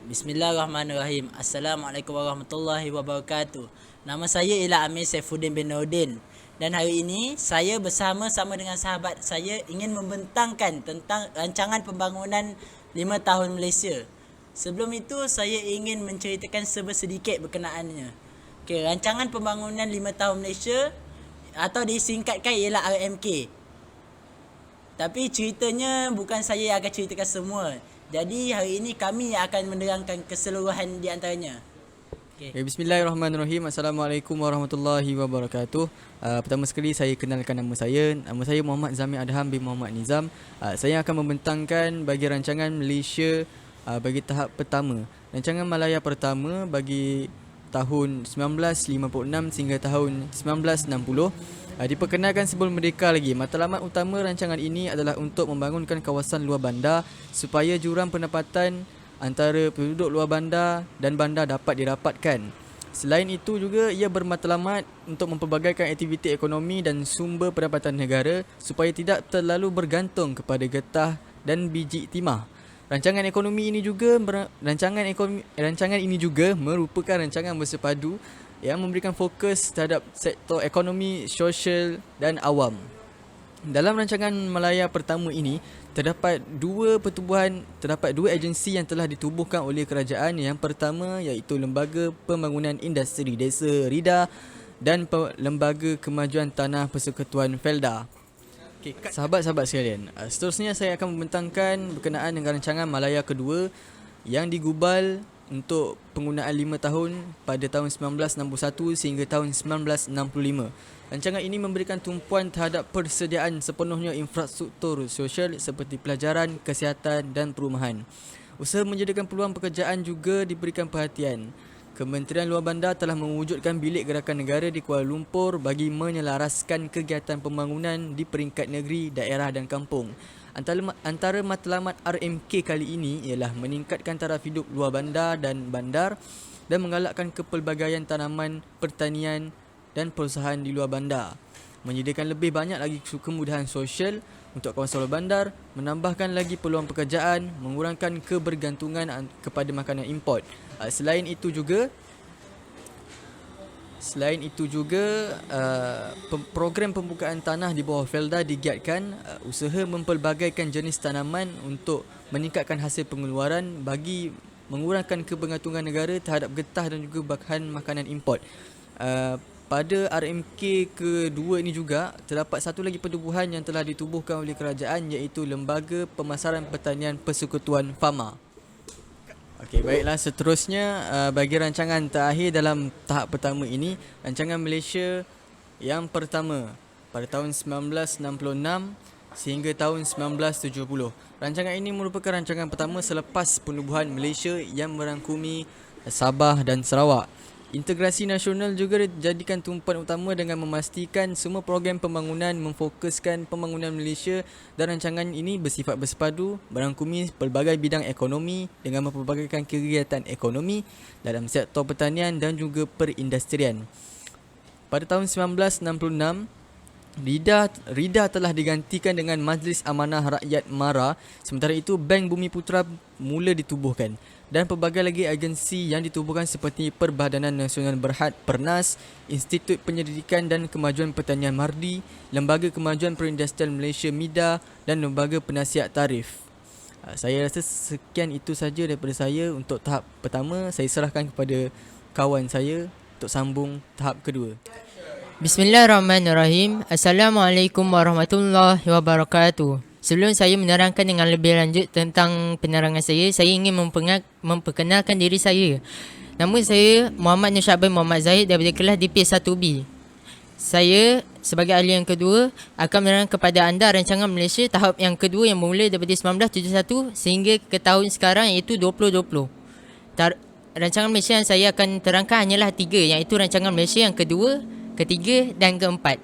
Bismillahirrahmanirrahim. Assalamualaikum warahmatullahi wabarakatuh. Nama saya ialah Amir Saifuddin bin Nordin. Dan hari ini saya bersama-sama dengan sahabat saya ingin membentangkan tentang rancangan pembangunan 5 tahun Malaysia. Sebelum itu saya ingin menceritakan sedikit berkenaannya. Okey, rancangan pembangunan 5 tahun Malaysia atau disingkatkan ialah RMK. Tapi ceritanya bukan saya yang akan ceritakan semua. Jadi hari ini kami yang akan menerangkan keseluruhan di antaranya. Okay, bismillahirrahmanirrahim. Assalamualaikum warahmatullahi wabarakatuh. Pertama sekali saya kenalkan nama saya. Nama saya Muhammad Zamir Adham bin Muhammad Nizam. Saya akan membentangkan bagi rancangan Malaysia bagi tahap pertama. Rancangan Malaya pertama bagi tahun 1956 sehingga tahun 1960. Diperkenalkan sebelum merdeka lagi. Matlamat utama rancangan ini adalah untuk membangunkan kawasan luar bandar supaya jurang pendapatan antara penduduk luar bandar dan bandar dapat dirapatkan. Selain itu juga ia bermatlamat untuk mempelbagaikan aktiviti ekonomi dan sumber pendapatan negara supaya tidak terlalu bergantung kepada getah dan biji timah. Rancangan ini juga merupakan rancangan bersepadu yang memberikan fokus terhadap sektor ekonomi, sosial dan awam. Dalam rancangan Malaya pertama ini, terdapat dua agensi yang telah ditubuhkan oleh kerajaan. Yang pertama iaitu Lembaga Pembangunan Industri Desa RIDA dan Lembaga Kemajuan Tanah Persekutuan Felda. Okay, sahabat-sahabat sekalian, seterusnya saya akan membentangkan berkenaan dengan rancangan Malaya kedua yang digubal untuk penggunaan 5 tahun pada tahun 1961 sehingga tahun 1965. Rancangan ini memberikan tumpuan terhadap persediaan sepenuhnya infrastruktur sosial seperti pelajaran, kesihatan dan perumahan. Usaha menjadikan peluang pekerjaan juga diberikan perhatian. Kementerian Luar Bandar telah mewujudkan bilik gerakan negara di Kuala Lumpur bagi menyelaraskan kegiatan pembangunan di peringkat negeri, daerah dan kampung. Antara matlamat RMK kali ini ialah meningkatkan taraf hidup luar bandar dan bandar dan menggalakkan kepelbagaian tanaman, pertanian dan perusahaan di luar bandar. Menyediakan lebih banyak lagi kemudahan sosial untuk kawasan luar bandar, menambahkan lagi peluang pekerjaan, mengurangkan kebergantungan kepada makanan import. Selain itu juga program pembukaan tanah di bawah Felda digiatkan. Usaha mempelbagaikan jenis tanaman untuk meningkatkan hasil pengeluaran bagi mengurangkan kebergantungan negara terhadap getah dan juga bahan makanan import. Pada RMK kedua ini juga terdapat satu lagi penubuhan yang telah ditubuhkan oleh kerajaan iaitu Lembaga Pemasaran Pertanian Persekutuan Fama. Okey, baiklah, seterusnya bagi rancangan terakhir dalam tahap pertama ini, rancangan Malaysia yang pertama pada tahun 1966 sehingga tahun 1970. Rancangan ini merupakan rancangan pertama selepas penubuhan Malaysia yang merangkumi Sabah dan Sarawak. Integrasi nasional juga dijadikan tumpuan utama dengan memastikan semua program pembangunan memfokuskan pembangunan Malaysia, dan rancangan ini bersifat bersepadu merangkumi pelbagai bidang ekonomi dengan mempelbagaikan kegiatan ekonomi dalam sektor pertanian dan juga perindustrian. Pada tahun 1966, RIDA telah digantikan dengan Majlis Amanah Rakyat MARA. Sementara itu Bank Bumi Putra mula ditubuhkan dan pelbagai lagi agensi yang ditubuhkan seperti Perbadanan Nasional Berhad PERNAS, Institut Penyelidikan dan Kemajuan Pertanian MARDI, Lembaga Kemajuan Perindustrian Malaysia MIDA dan Lembaga Penasihat Tarif. Saya rasa sekian itu saja daripada saya untuk tahap pertama. Saya serahkan kepada kawan saya untuk sambung tahap kedua. Bismillahirrahmanirrahim. Assalamualaikum warahmatullahi wabarakatuh. Sebelum saya menerangkan dengan lebih lanjut tentang penerangan saya ingin memperkenalkan diri saya. Nama saya Muhammad Nur Syakban Muhammad Zahid daripada kelas DP1B. Saya sebagai ahli yang kedua akan menerangkan kepada anda rancangan Malaysia tahap yang kedua yang bermula daripada 1971 sehingga ke tahun sekarang iaitu 2020. Rancangan Malaysia yang saya akan terangkan hanyalah 3, iaitu rancangan Malaysia yang kedua, ketiga dan keempat.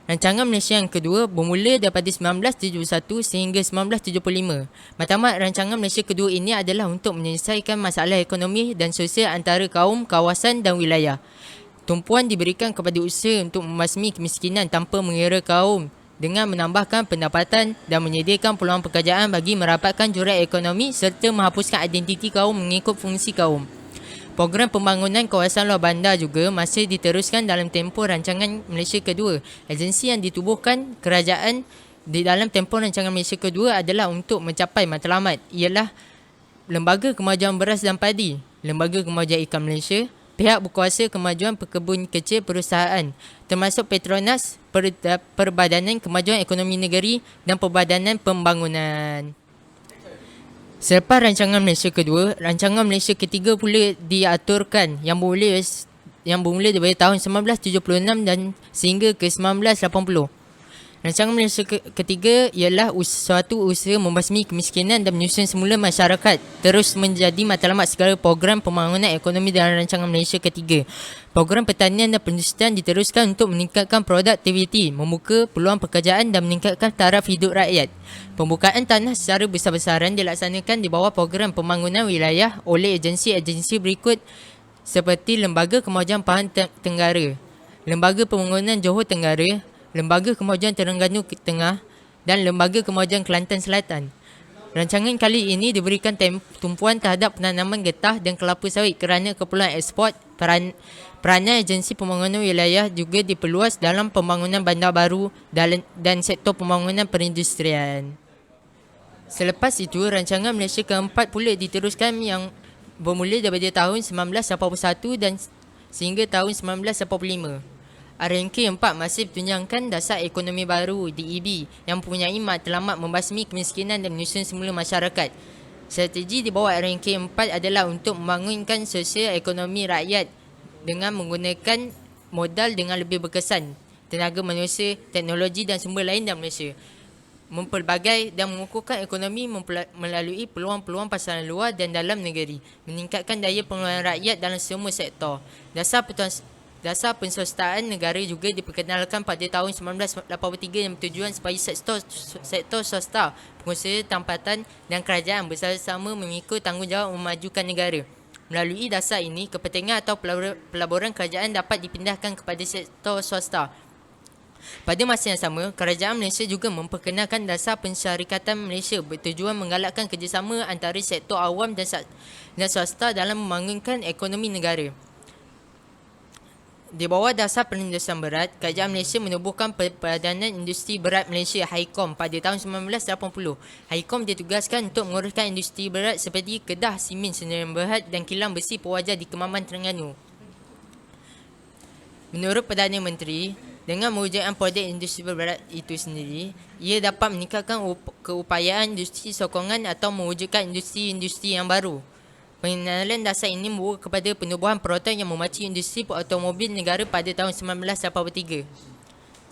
Rancangan Malaysia yang kedua bermula daripada 1971 sehingga 1975. Matlamat rancangan Malaysia kedua ini adalah untuk menyelesaikan masalah ekonomi dan sosial antara kaum, kawasan dan wilayah. Tumpuan diberikan kepada usaha untuk membasmi kemiskinan tanpa mengira kaum dengan menambahkan pendapatan dan menyediakan peluang pekerjaan bagi merapatkan jurang ekonomi serta menghapuskan identiti kaum mengikut fungsi kaum. Program pembangunan kawasan luar bandar juga masih diteruskan dalam tempoh rancangan Malaysia Kedua. Agensi yang ditubuhkan kerajaan di dalam tempoh rancangan Malaysia Kedua adalah untuk mencapai matlamat ialah Lembaga Kemajuan Beras dan Padi, Lembaga Kemajuan Ikan Malaysia, pihak berkuasa kemajuan pekebun kecil perusahaan termasuk Petronas, Perbadanan Kemajuan Ekonomi Negeri dan Perbadanan Pembangunan. Selepas rancangan Malaysia Kedua, rancangan Malaysia Ketiga pula diaturkan yang bermula daripada tahun 1976 dan sehingga ke 1980. Rancangan Malaysia Ketiga ialah suatu usaha membasmi kemiskinan dan menyusun semula masyarakat terus menjadi matlamat segala program pembangunan ekonomi dalam rancangan Malaysia Ketiga. Program pertanian dan perindustrian diteruskan untuk meningkatkan produktiviti, membuka peluang pekerjaan dan meningkatkan taraf hidup rakyat. Pembukaan tanah secara besar-besaran dilaksanakan di bawah program pembangunan wilayah oleh agensi-agensi berikut seperti Lembaga Kemajuan Pahang Tenggara, Lembaga Pembangunan Johor Tenggara, Lembaga Kemajuan Terengganu Tengah dan Lembaga Kemajuan Kelantan Selatan. Rancangan kali ini diberikan tumpuan terhadap penanaman getah dan kelapa sawit kerana keperluan ekspor. Peranan agensi pembangunan wilayah juga diperluas dalam pembangunan bandar baru dan sektor pembangunan perindustrian. Selepas itu, rancangan Malaysia keempat pula diteruskan yang bermula daripada tahun 1981 dan sehingga tahun 1985. RNK 4 masih bertunjangkan dasar ekonomi baru DEB yang mempunyai matlamat membasmi kemiskinan dan menyusun semula masyarakat. Strategi di bawah RNK 4 adalah untuk membangunkan sosial ekonomi rakyat dengan menggunakan modal dengan lebih berkesan, tenaga manusia, teknologi dan sumber lain dalam Malaysia. Mempelbagai dan mengukuhkan ekonomi melalui peluang-peluang pasaran luar dan dalam negeri, meningkatkan daya pengeluaran rakyat dalam semua sektor. Dasar penswastaan negara juga diperkenalkan pada tahun 1983 yang bertujuan supaya sektor swasta, pengusaha tempatan dan kerajaan bersama-sama memikul tanggungjawab memajukan negara. Melalui dasar ini, kepentingan atau pelaburan kerajaan dapat dipindahkan kepada sektor swasta. Pada masa yang sama, kerajaan Malaysia juga memperkenalkan dasar pensyarikatan Malaysia bertujuan menggalakkan kerjasama antara sektor awam dan swasta dalam membangunkan ekonomi negara. Di bawah dasar perindustrian berat, kerajaan Malaysia menubuhkan Perbadanan Industri Berat Malaysia HICOM pada tahun 1980. HICOM ditugaskan untuk menguruskan industri berat seperti Kedah Simen Sdn Bhd dan kilang besi Pewajar di Kemaman Terengganu. Menurut Perdana Menteri, dengan mewujudkan produk industri berat itu sendiri, ia dapat meningkatkan keupayaan industri sokongan atau mewujudkan industri-industri yang baru. Pengenalan dasar ini membawa kepada penubuhan perotak yang memacu industri automobil negara pada tahun 1983.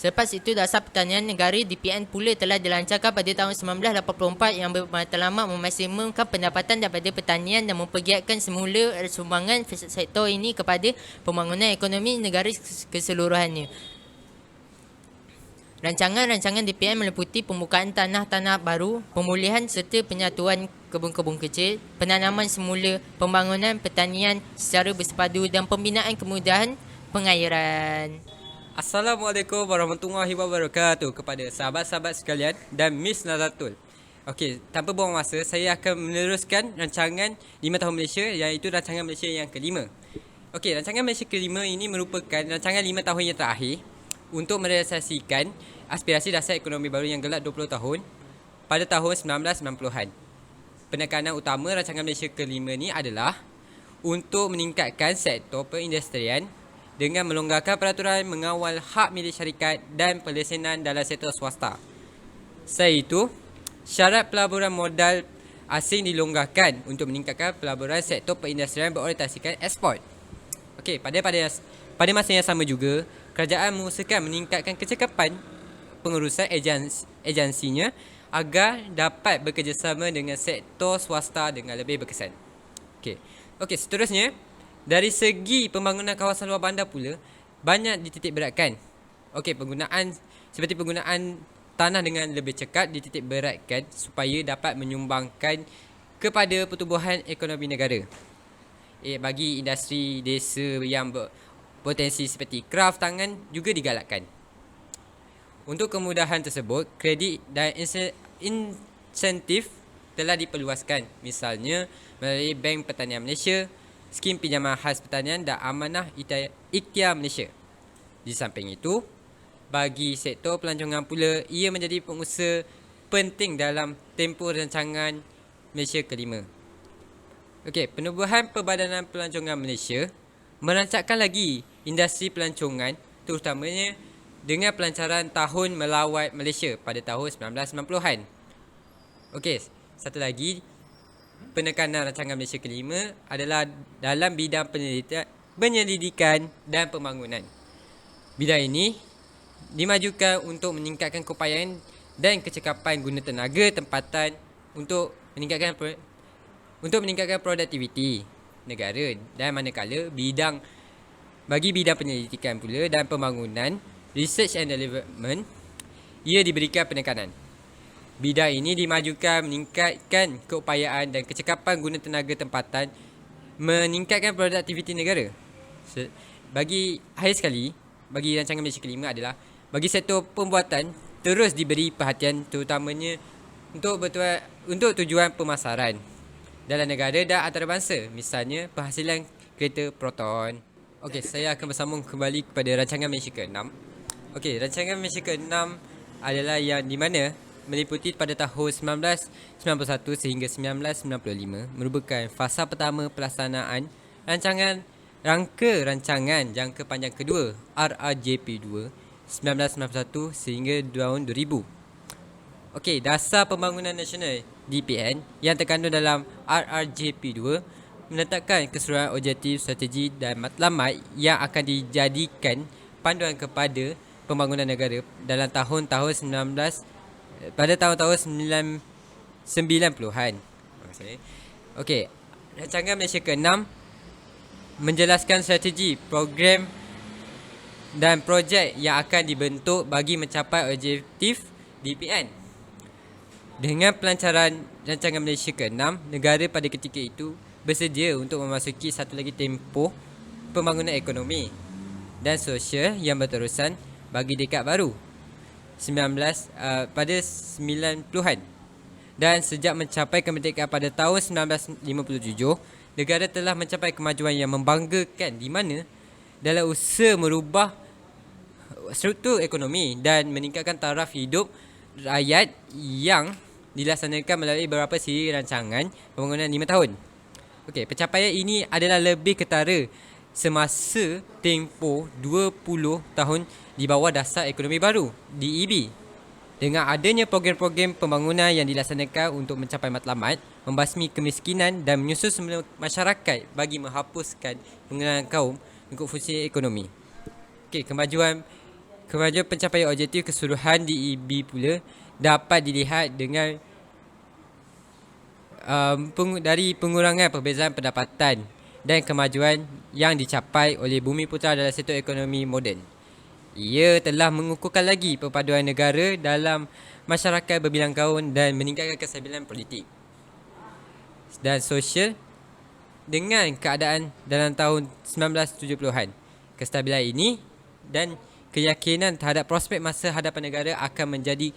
Selepas itu, dasar pertanian negara DPN pula telah dilancarkan pada tahun 1984 yang bermatlamat memaksimumkan pendapatan daripada pertanian dan mempergiatkan semula sumbangan sektor ini kepada pembangunan ekonomi negara keseluruhannya. Rancangan-rancangan DPN meliputi pembukaan tanah-tanah baru, pemulihan serta penyatuan kebun-kebun kecil, penanaman semula, pembangunan pertanian secara bersepadu dan pembinaan kemudahan pengairan. Assalamualaikum warahmatullahi wabarakatuh kepada sahabat-sahabat sekalian dan Miss Nazatul. Okey, tanpa buang masa, saya akan meneruskan rancangan 5 tahun Malaysia, iaitu rancangan Malaysia yang kelima. Okey, rancangan Malaysia kelima ini merupakan rancangan 5 tahun yang terakhir untuk merealisasikan aspirasi dasar ekonomi baru yang gelap 20 tahun pada tahun 1990-an. Penekanan utama rancangan Malaysia kelima ni adalah untuk meningkatkan sektor perindustrian dengan melonggarkan peraturan mengawal hak milik syarikat dan pelesenan dalam sektor swasta. Selain itu, syarat pelaburan modal asing dilonggarkan untuk meningkatkan pelaburan sektor perindustrian berorientasikan ekspor. Okey, pada masa yang sama juga, kerajaan mengusahakan meningkatkan kecekapan pengurusan agensinya agar dapat bekerjasama dengan sektor swasta dengan lebih berkesan. Okey, seterusnya, dari segi pembangunan kawasan luar bandar pula banyak dititik beratkan. Okey, seperti penggunaan tanah dengan lebih cekat dititik beratkan supaya dapat menyumbangkan kepada pertumbuhan ekonomi negara. Bagi industri desa yang berpotensi seperti kraft tangan juga digalakkan. Untuk kemudahan tersebut, kredit dan insentif telah diperluaskan. Misalnya melalui Bank Pertanian Malaysia, Skim Pinjaman Khas Pertanian dan Amanah Ikhtiar Malaysia. Di samping itu, bagi sektor pelancongan pula, ia menjadi pengusaha penting dalam tempoh rancangan Malaysia kelima. Okey, penubuhan Perbadanan Pelancongan Malaysia merancangkan lagi industri pelancongan terutamanya dengan pelancaran Tahun Melawat Malaysia pada tahun 1990-an. Okey, satu lagi penekanan rancangan Malaysia kelima adalah dalam bidang penyelidikan dan pembangunan. Bidang ini dimajukan untuk meningkatkan keupayaan dan kecekapan guna tenaga tempatan untuk meningkatkan produktiviti negara, dan manakala bagi bidang penyelidikan pula dan pembangunan, research and development, ia diberikan penekanan. Bidang ini dimajukan meningkatkan keupayaan dan kecekapan guna tenaga tempatan, meningkatkan produktiviti negara. Bagi rancangan Malaysia kelima adalah bagi sektor pembuatan terus diberi perhatian terutamanya untuk tujuan pemasaran dalam negara dan antarabangsa, misalnya penghasilan kereta Proton. Okey, saya akan bersambung kembali kepada rancangan Malaysia ke-6. Okey, rancangan Malaysia ke-6 adalah yang di mana meliputi pada tahun 1991 sehingga 1995, merupakan fasa pertama pelaksanaan rangka rancangan jangka panjang kedua RRJP2 1991 sehingga tahun 2000. Okey, dasar pembangunan nasional DPN yang terkandung dalam RRJP2 menetapkan keseluruhan objektif, strategi dan matlamat yang akan dijadikan panduan kepada pembangunan negara dalam tahun-tahun 90-an. Okey, rancangan Malaysia ke-6 menjelaskan strategi, program dan projek yang akan dibentuk bagi mencapai objektif DPN. Dengan pelancaran rancangan Malaysia ke-6, negara pada ketika itu bersedia untuk memasuki satu lagi tempoh pembangunan ekonomi dan sosial yang berterusan bagi dekad baru pada 90-an. Dan sejak mencapai kemerdekaan pada tahun 1957, negara telah mencapai kemajuan yang membanggakan di mana dalam usaha merubah struktur ekonomi dan meningkatkan taraf hidup rakyat yang dilaksanakan melalui beberapa siri rancangan pembangunan 5 tahun. Okey, pencapaian ini adalah lebih ketara semasa tempoh 20 tahun di bawah dasar ekonomi baru DEB. Dengan adanya program-program pembangunan yang dilaksanakan untuk mencapai matlamat, membasmi kemiskinan dan menyusun semula masyarakat bagi menghapuskan pengenalan kaum untuk fungsi ekonomi. Okey, kemajuan pencapaian objektif keseluruhan DEB pula dapat dilihat dengan dari pengurangan perbezaan pendapatan dan kemajuan yang dicapai oleh Bumiputera dalam sektor ekonomi moden. Ia telah mengukuhkan lagi perpaduan negara dalam masyarakat berbilang kaum dan meningkatkan kestabilan politik dan sosial dengan keadaan dalam tahun 1970-an. Kestabilan ini dan keyakinan terhadap prospek masa hadapan negara akan menjadi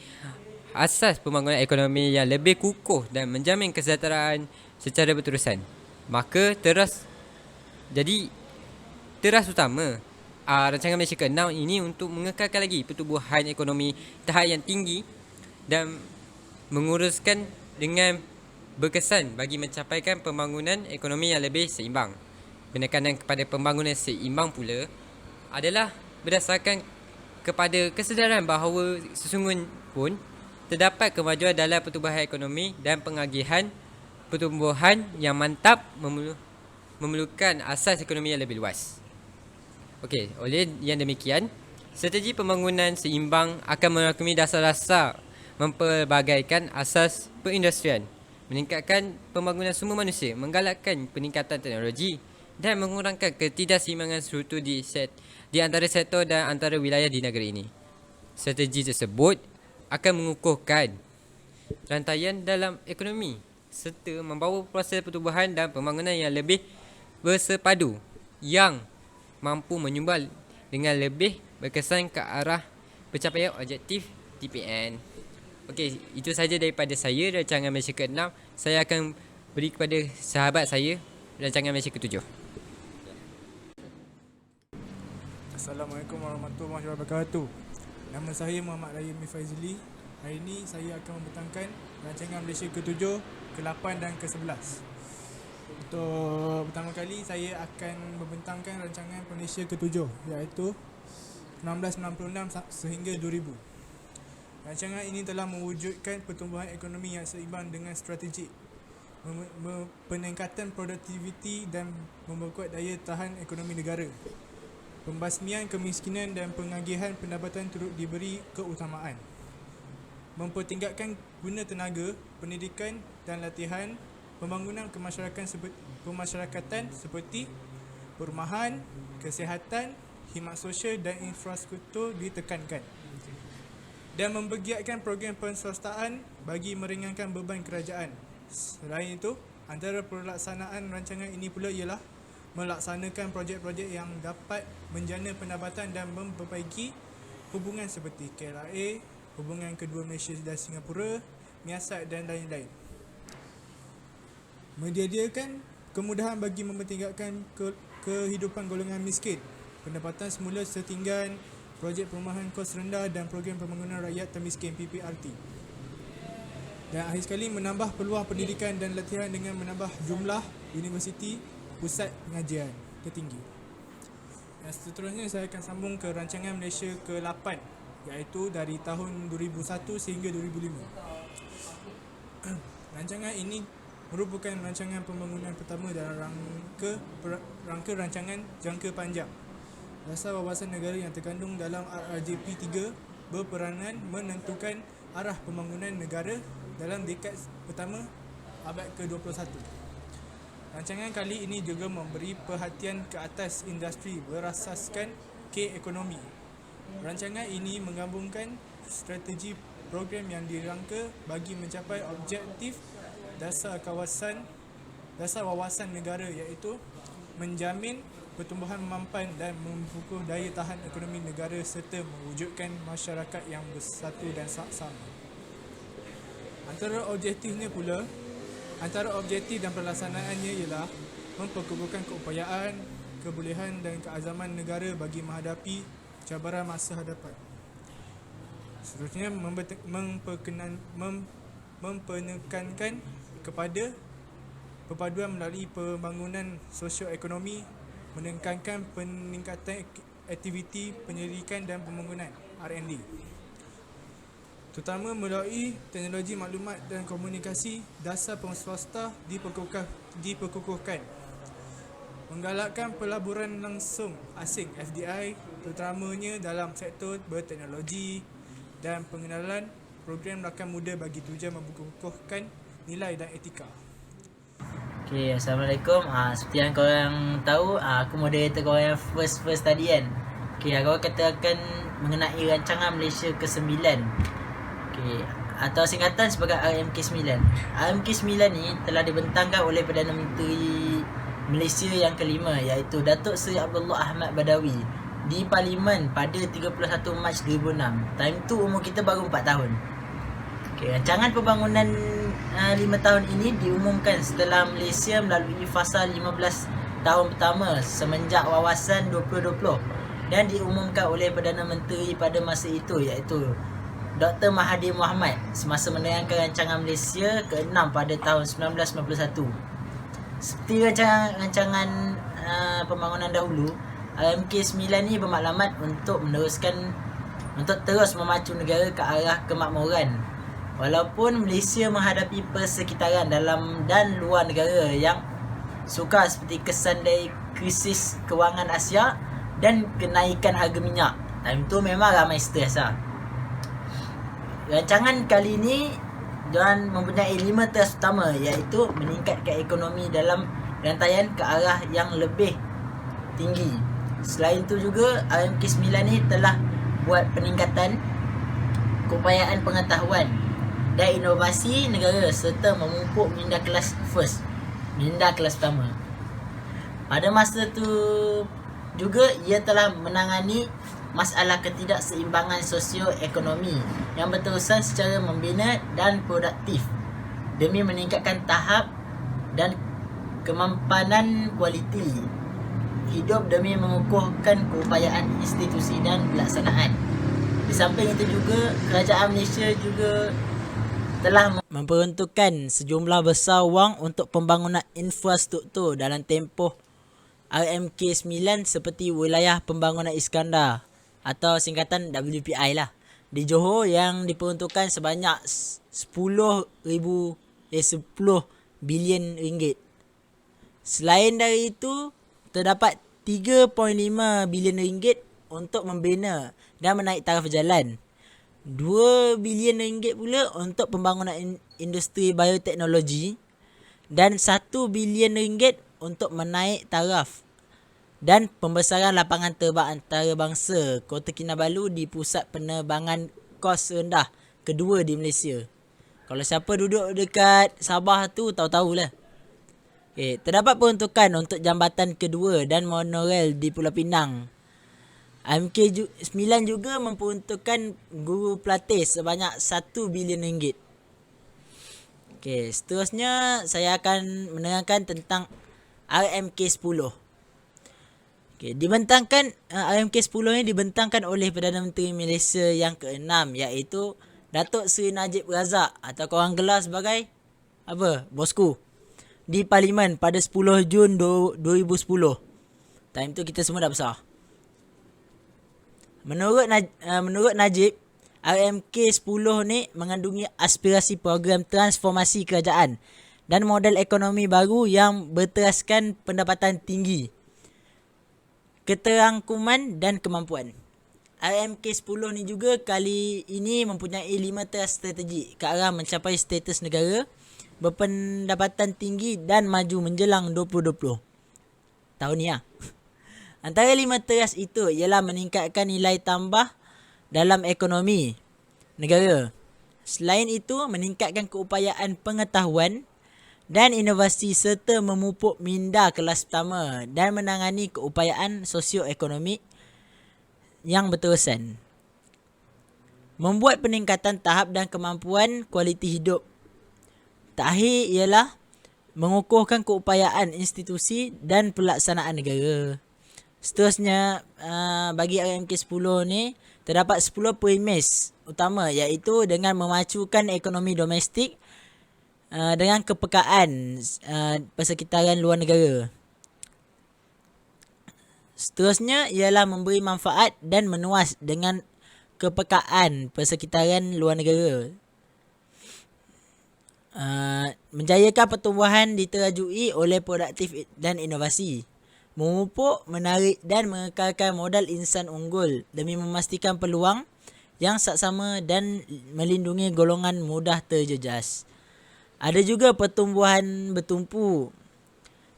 asas pembangunan ekonomi yang lebih kukuh dan menjamin kesejahteraan secara berterusan. Maka teras utama rancangan Malaysia ke-6 ini untuk mengekalkan lagi pertumbuhan ekonomi tahap yang tinggi dan menguruskan dengan berkesan bagi mencapaikan pembangunan ekonomi yang lebih seimbang. Penekanan kepada pembangunan seimbang pula adalah berdasarkan kepada kesedaran bahawa sesungguhnya pun terdapat kemajuan dalam pertumbuhan ekonomi dan pengagihan pertumbuhan yang mantap memerlukan asas ekonomi yang lebih luas. Okey, oleh yang demikian, strategi pembangunan seimbang akan merangkumi dasar-dasar mempelbagaikan asas perindustrian, meningkatkan pembangunan sumber manusia, menggalakkan peningkatan teknologi dan mengurangkan ketidakseimbangan struktur di antara sektor dan antara wilayah di negara ini. Strategi tersebut akan mengukuhkan rantaian dalam ekonomi serta membawa proses pertumbuhan dan pembangunan yang lebih bersepadu yang mampu menyumbang dengan lebih berkesan ke arah pencapaian objektif TPN. Okey, itu saja daripada saya rancangan Malaysia ke-6. Saya akan beri kepada sahabat saya rancangan Malaysia ke-7. Assalamualaikum warahmatullahi wabarakatuh. Nama saya Muhammad Raya Mifaizli. Hari ini saya akan membentangkan rancangan Malaysia ke-7, ke-8 dan ke-11. Untuk pertama kali saya akan membentangkan rancangan Malaysia ke-7 iaitu 1996 sehingga 2000. Rancangan ini telah mewujudkan pertumbuhan ekonomi yang seimbang dengan strategik, peningkatan produktiviti dan memperkuat daya tahan ekonomi negara. Pembasmian kemiskinan dan pengagihan pendapatan turut diberi keutamaan. Mempertingkatkan guna tenaga, pendidikan dan latihan, pembangunan kemasyarakatan seperti perumahan, kesihatan, khidmat sosial dan infrastruktur ditekankan. Dan mempergiatkan program penswastaan bagi meringankan beban kerajaan. Selain itu, antara pelaksanaan rancangan ini pula ialah melaksanakan projek-projek yang dapat menjana pendapatan dan memperbaiki hubungan seperti KLIA, hubungan kedua Malaysia dan Singapura, MIASAT dan lain-lain. Menyediakan kemudahan bagi mempertingkatkan kehidupan golongan miskin, pendapatan semula setinggan, projek perumahan kos rendah dan program pembangunan rakyat termiskin PPRT. Dan akhir sekali menambah peluang pendidikan dan latihan dengan menambah jumlah universiti pusat pengajian tertinggi. Dan seterusnya saya akan sambung ke rancangan Malaysia ke-8 iaitu dari tahun 2001 sehingga 2005. Rancangan ini merupakan rancangan pembangunan pertama dalam rangka rancangan jangka panjang. Dasar wawasan negara yang terkandung dalam RRJP 3 berperanan menentukan arah pembangunan negara dalam dekad pertama abad ke-21. Rancangan kali ini juga memberi perhatian ke atas industri berasaskan K-ekonomi. Rancangan ini menggabungkan strategi program yang dirangka bagi mencapai objektif dasar wawasan negara iaitu menjamin pertumbuhan mampan dan memupuk daya tahan ekonomi negara serta mewujudkan masyarakat yang bersatu dan sama. Antara objektif dan pelaksanaannya ialah memperkukuhkan keupayaan, kebolehan dan keazaman negara bagi menghadapi cabaran masa hadapan. Seterusnya mempenekankan kepada perpaduan melalui pembangunan sosioekonomi, menekankan peningkatan aktiviti penyelidikan dan pembangunan R&D, terutama melalui teknologi maklumat dan komunikasi. Dasar swasta diperkukuhkan, menggalakkan pelaburan langsung asing FDI terutamanya dalam sektor berteknologi dan pengenalan program rakan muda bagi tujuan memperkukuhkan nilai dan etika. Okay, Assalamualaikum. Seperti yang korang tahu, aku moderator korang yang first tadi kan. Okay, korang kata akan mengenai rancangan Malaysia ke-9. Okay, atau singkatan sebagai RMK9. RMK9 ni telah dibentangkan oleh Perdana Menteri Malaysia yang kelima iaitu Datuk Seri Abdullah Ahmad Badawi di Parlimen pada 31 Mac 2006. Time tu umur kita baru 4 tahun. Okay, rancangan pembangunan 5 tahun ini diumumkan setelah Malaysia melalui fasa 15 tahun pertama semenjak Wawasan 2020 dan diumumkan oleh Perdana Menteri pada masa itu iaitu Dr. Mahathir Mohamad semasa menerangkan rancangan Malaysia ke-6 pada tahun 1991. Seperti rancangan pembangunan dahulu, RMK9 ni bermaklumat untuk terus memacu negara ke arah kemakmuran. Walaupun Malaysia menghadapi persekitaran dalam dan luar negara yang sukar seperti kesan dari krisis kewangan Asia dan kenaikan harga minyak. Time tu memang ramai stres lah. Rancangan kali ini diorang mempunyai 5 teras utama iaitu meningkatkan ekonomi dalam rantaian ke arah yang lebih tinggi. Selain itu juga RMK9 ni telah buat peningkatan keupayaan pengetahuan dan inovasi negara serta memupuk minda kelas pertama. Pada masa tu juga ia telah menangani masalah ketidakseimbangan sosioekonomi yang berterusan secara membina dan produktif demi meningkatkan tahap dan kemampanan kualiti hidup demi mengukuhkan keupayaan institusi dan pelaksanaan. Di samping itu juga, kerajaan Malaysia juga telah memperuntukkan sejumlah besar wang untuk pembangunan infrastruktur dalam tempoh RMK9 seperti wilayah pembangunan Iskandar atau singkatan WPI lah di Johor yang diperuntukkan sebanyak 10 bilion ringgit. Selain dari itu, terdapat 3.5 bilion ringgit untuk membina dan menaik taraf jalan. 2 bilion ringgit pula untuk pembangunan industri bioteknologi dan 1 bilion ringgit untuk menaik taraf dan pembesaran lapangan terbang antarabangsa Kota Kinabalu di pusat penerbangan kos rendah kedua di Malaysia. Kalau siapa duduk dekat Sabah tu tahu-tahulah. Okay, terdapat peruntukan untuk jambatan kedua dan monorail di Pulau Pinang. MK9 juga memperuntukkan guru pelatih sebanyak 1 bilion ringgit. Okay, seterusnya saya akan menerangkan tentang RMK10. Okay, dibentangkan RMK10 ni dibentangkan oleh Perdana Menteri Malaysia yang ke-6 iaitu Datuk Seri Najib Razak atau korang gelar sebagai apa? Bosku. Di Parlimen pada 10 Jun 2010. Time tu kita semua dah besar. Menurut Najib, RMK10 ni mengandungi aspirasi program transformasi kerajaan dan model ekonomi baru yang berteraskan pendapatan tinggi, keterangkuman dan kemampuan. RMK10 ni juga kali ini mempunyai 5 teras strategi ke arah mencapai status negara berpendapatan tinggi dan maju menjelang 2020. Tahun ni lah. Antara 5 teras itu ialah meningkatkan nilai tambah dalam ekonomi negara. Selain itu, meningkatkan keupayaan pengetahuan dan inovasi serta memupuk minda kelas pertama dan menangani keupayaan sosioekonomi yang berterusan. Membuat peningkatan tahap dan kemampuan kualiti hidup. Terakhir ialah mengukuhkan keupayaan institusi dan pelaksanaan negara. Seterusnya, bagi RMK10 ni terdapat 10 premis utama iaitu dengan memacukan ekonomi domestik dengan kepekaan persekitaran luar negara. Seterusnya ialah memberi manfaat dan menuas dengan kepekaan persekitaran luar negara. Menjayakan pertumbuhan diterajui oleh produktif dan inovasi. Memupuk, menarik dan mengekalkan modal insan unggul demi memastikan peluang yang saksama dan melindungi golongan mudah terjejas. Ada juga pertumbuhan bertumpu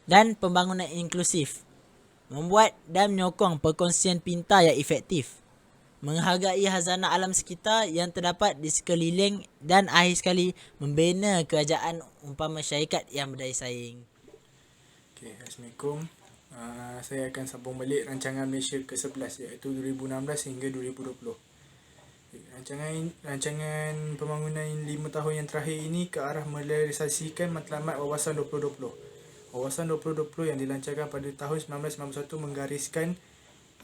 dan pembangunan inklusif. Membuat dan menyokong perkongsian pintar yang efektif. Menghargai hazanah alam sekitar yang terdapat di sekeliling dan akhir sekali membina kerajaan umpama syarikat yang berdaya saing. Okay, Assalamualaikum. Saya akan sambung balik rancangan Malaysia ke-11 iaitu 2016 hingga 2020. Rancangan pembangunan 5 tahun yang terakhir ini ke arah merealisasikan matlamat Wawasan 2020. Wawasan 2020 yang dilancarkan pada tahun 1991 menggariskan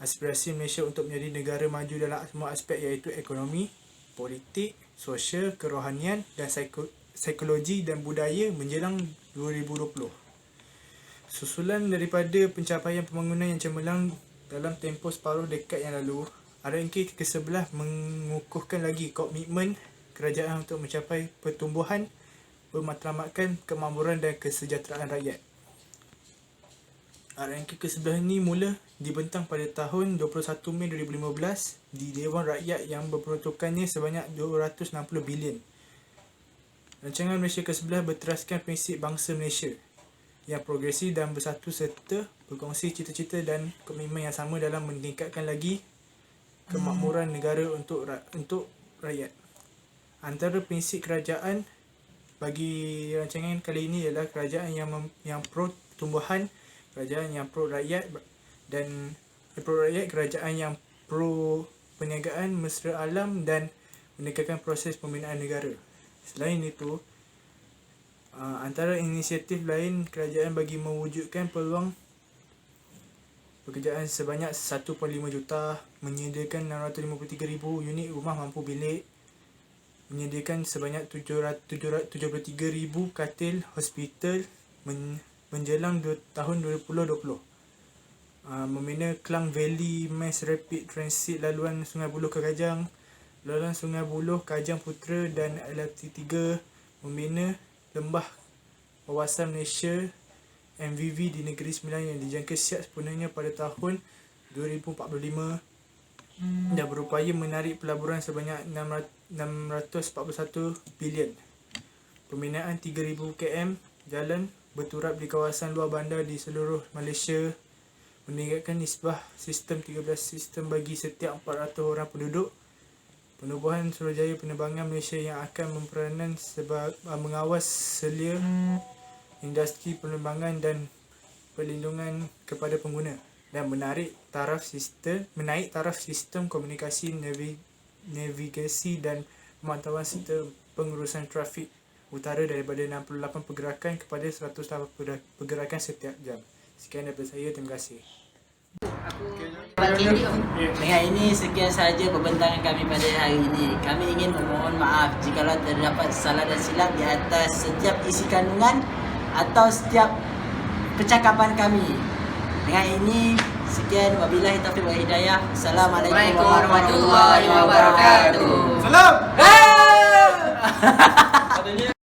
aspirasi Malaysia untuk menjadi negara maju dalam semua aspek iaitu ekonomi, politik, sosial, kerohanian dan psikologi dan budaya menjelang 2020. Susulan daripada pencapaian pembangunan yang cemerlang dalam tempoh separuh dekad yang lalu, RMK ke-11 mengukuhkan lagi komitmen kerajaan untuk mencapai pertumbuhan, bermatlamatkan kemakmuran dan kesejahteraan rakyat. RMK ke-11 ini mula dibentang pada tahun 21 Mei 2015 di Dewan Rakyat yang berperuntukannya sebanyak 260 bilion. Rancangan Malaysia ke-11 berteraskan prinsip bangsa Malaysia yang progresif dan bersatu serta berkongsi cita-cita dan komitmen yang sama dalam meningkatkan lagi kemakmuran negara untuk rakyat. Antara prinsip kerajaan bagi rancangan kali ini ialah kerajaan yang pro pertumbuhan, kerajaan yang pro rakyat dan pro rakyat, kerajaan yang pro perniagaan, mesra alam dan menegakkan proses pembinaan negara. Selain itu, antara inisiatif lain kerajaan bagi mewujudkan peluang pekerjaan sebanyak 1.5 juta, menyediakan 653,000 unit rumah mampu bilik, menyediakan sebanyak 773,000 katil hospital menjelang tahun 2020. Membina Klang Valley Mass Rapid Transit laluan Sungai Buloh ke Kajang, laluan Sungai Buloh Kajang Putera dan LRT3, membina Lembah Kawasan Malaysia MVV di Negeri Sembilan yang dijangka siap sepenuhnya pada tahun 2045 dan berupaya menarik pelaburan sebanyak 641 bilion. Pembinaan 3,000 km jalan berturap di kawasan luar bandar di seluruh Malaysia, meningkatkan nisbah sistem 13 sistem bagi setiap 400 orang penduduk, penubuhan Suruhanjaya Penerbangan Malaysia yang akan berperanan mengawas selia industri penerbangan dan perlindungan kepada pengguna, dan menaik taraf sistem komunikasi, navigasi dan pemantauan serta pengurusan trafik utara daripada 68 pergerakan kepada 108 pergerakan setiap jam. Sekian daripada saya, terima kasih. Dengan ini sekian sahaja pembentangan kami pada hari ini. Kami ingin memohon maaf jikalau terdapat salah dan silap di atas setiap isi kandungan atau setiap percakapan kami. Dengan ini sekian, wabillahi taufiq wal hidayah. Assalamualaikum warahmatullahi wabarakatuh. Salam. Adanya